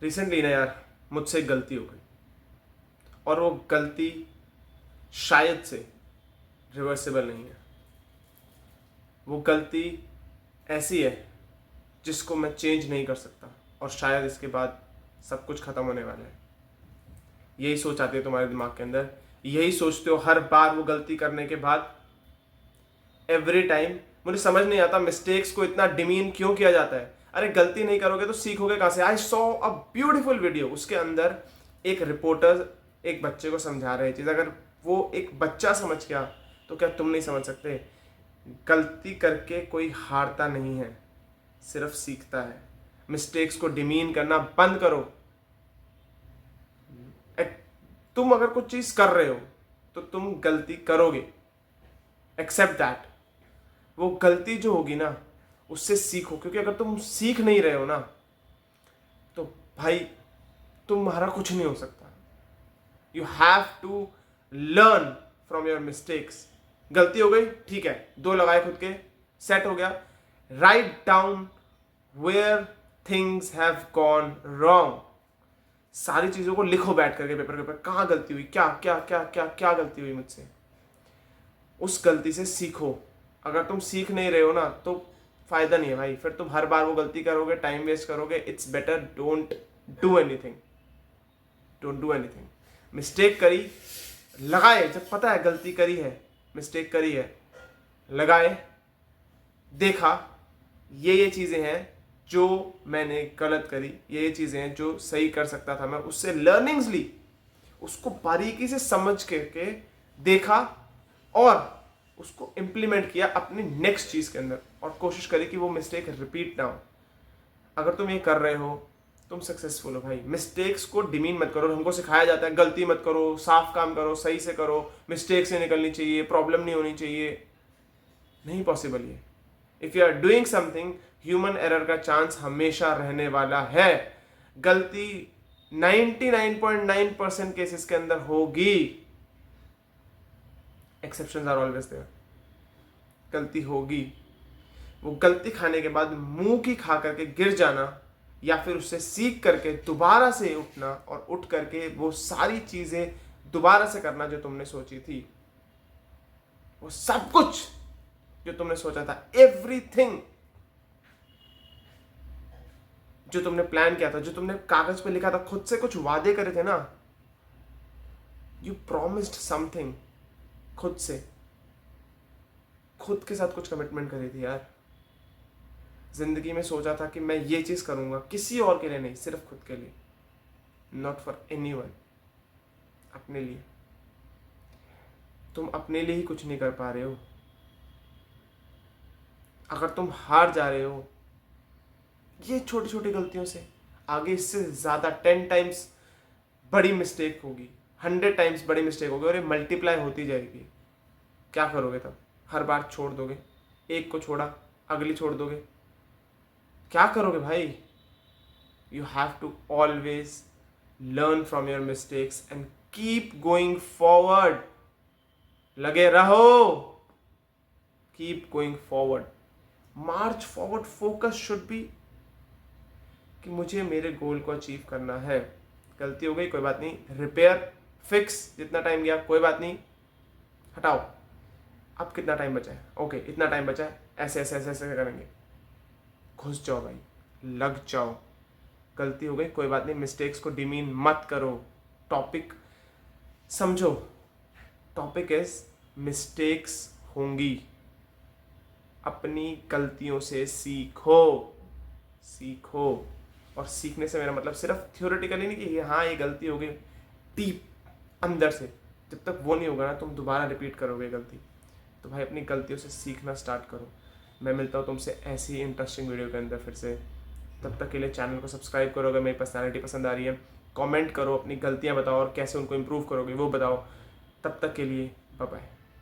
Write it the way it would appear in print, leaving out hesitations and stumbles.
Recently ना यार मुझसे एक गलती हो गई और वो गलती शायद से रिवर्सिबल नहीं है। वो गलती ऐसी है जिसको मैं चेंज नहीं कर सकता और शायद इसके बाद सब कुछ खत्म होने वाला है। यही सोच आती है तुम्हारे दिमाग के अंदर, यही सोचते हो हर बार वो गलती करने के बाद। एवरी टाइम मुझे समझ नहीं आता मिस्टेक्स को इतना डिमीन क्यों किया जाता है। अरे गलती नहीं करोगे तो सीखोगे कहाँ से। I saw a beautiful video, उसके अंदर एक रिपोर्टर एक बच्चे को समझा रहे चीज़, अगर वो एक बच्चा समझ गया तो क्या तुम नहीं समझ सकते। गलती करके कोई हारता नहीं है, सिर्फ सीखता है। मिस्टेक्स को डिमीन करना बंद करो। तुम अगर कुछ चीज कर रहे हो तो तुम गलती करोगे, एक्सेप्ट दैट। वो गलती जो होगी ना उससे सीखो, क्योंकि अगर तुम सीख नहीं रहे हो ना तो भाई तुम्हारा कुछ नहीं हो सकता। You have to learn from your mistakes. गलती हो गई, ठीक है, 2 लगाए खुद के, सेट हो गया। Write down where things have gone wrong. सारी चीजों को लिखो बैठ करके पेपर के ऊपर, कहाँ गलती हुई, क्या क्या क्या क्या क्या गलती हुई मुझसे। उस गलती से सीखो। अगर तुम सीख नहीं रहे हो ना तो फायदा नहीं है भाई, फिर तुम हर बार वो गलती करोगे, टाइम वेस्ट करोगे। It's better don't do anything, don't do anything. Mistake करी, लगाए, जब पता है गलती करी है, मिस्टेक करी है, लगाए, देखा ये चीजें हैं जो मैंने गलत करी, ये चीजें हैं जो सही कर सकता था मैं, उससे लर्निंग्स ली, उसको बारीकी से समझ के देखा और उसको इम्प्लीमेंट किया अपनी नेक्स्ट चीज के अंदर, और कोशिश करी कि वो मिस्टेक रिपीट ना हो। अगर तुम ये कर रहे हो तुम सक्सेसफुल हो भाई। मिस्टेक्स को डिमीन मत करो। हमको सिखाया जाता है गलती मत करो, साफ काम करो, सही से करो, मिस्टेक से निकलनी चाहिए, प्रॉब्लम नहीं होनी चाहिए। नहीं पॉसिबल ये। If you are doing something, human error का चांस हमेशा रहने वाला है। गलती 99.9% केसेस के अंदर होगी, एक्सेप्शंस आर ऑलवेज देयर। गलती होगी। वो गलती खाने के बाद मुंह की खा करके गिर जाना या फिर उससे सीख करके दोबारा से उठना और उठ करके वो सारी चीजें दोबारा से करना जो तुमने सोची थी, वो सब कुछ जो तुमने सोचा था, एवरीथिंग जो तुमने प्लान किया था, जो तुमने कागज पे लिखा था, खुद से कुछ वादे करे थे ना, यू प्रॉमिस्ड समथिंग, खुद से, खुद के साथ कुछ कमिटमेंट करी थी यार। जिंदगी में सोचा था कि मैं ये चीज करूंगा, किसी और के लिए नहीं, सिर्फ खुद के लिए, नॉट फॉर एनीवन, अपने लिए। तुम अपने लिए ही कुछ नहीं कर पा रहे हो। अगर तुम हार जा रहे हो ये छोटी छोटी गलतियों से, आगे इससे ज्यादा 10 टाइम्स बड़ी मिस्टेक होगी, 100 टाइम्स बड़ी मिस्टेक होगी और ये मल्टीप्लाई होती जाएगी। क्या करोगे तब? हर बार छोड़ दोगे? एक को छोड़ा अगली छोड़ दोगे? क्या करोगे भाई? You have to always learn from your mistakes and keep going forward. लगे रहो, keep going forward, march forward. Focus should be कि मुझे मेरे गोल को अचीव करना है। गलती हो गई, कोई बात नहीं, रिपेयर, फिक्स, जितना टाइम गया कोई बात नहीं, हटाओ। अब कितना टाइम बचा है? ओके, इतना टाइम बचा है, ऐसे ऐसे ऐसे ऐसे करेंगे। घुस जाओ भाई, लग जाओ। गलती हो गई, कोई बात नहीं, मिस्टेक्स को डिमीन मत करो। टॉपिक समझो, टॉपिक इज मिस्टेक्स होंगी, अपनी गलतियों से सीखो, सीखो। और सीखने से मेरा मतलब सिर्फ थियोरेटिकली नहीं कि हाँ ये गलती हो गई, डीप अंदर से। जब तक वो नहीं होगा ना तुम दोबारा रिपीट करोगे गलती। तो भाई अपनी गलतियों से सीखना स्टार्ट करो। मैं मिलता हूँ तुमसे ऐसी इंटरेस्टिंग वीडियो के अंदर फिर से। तब तक के लिए चैनल को सब्सक्राइब करो अगर मेरी पर्सनैलिटी पसंद आ रही है। कमेंट करो, अपनी गलतियाँ बताओ और कैसे उनको इम्प्रूव करोगे वो बताओ। तब तक के लिए बाय बाय।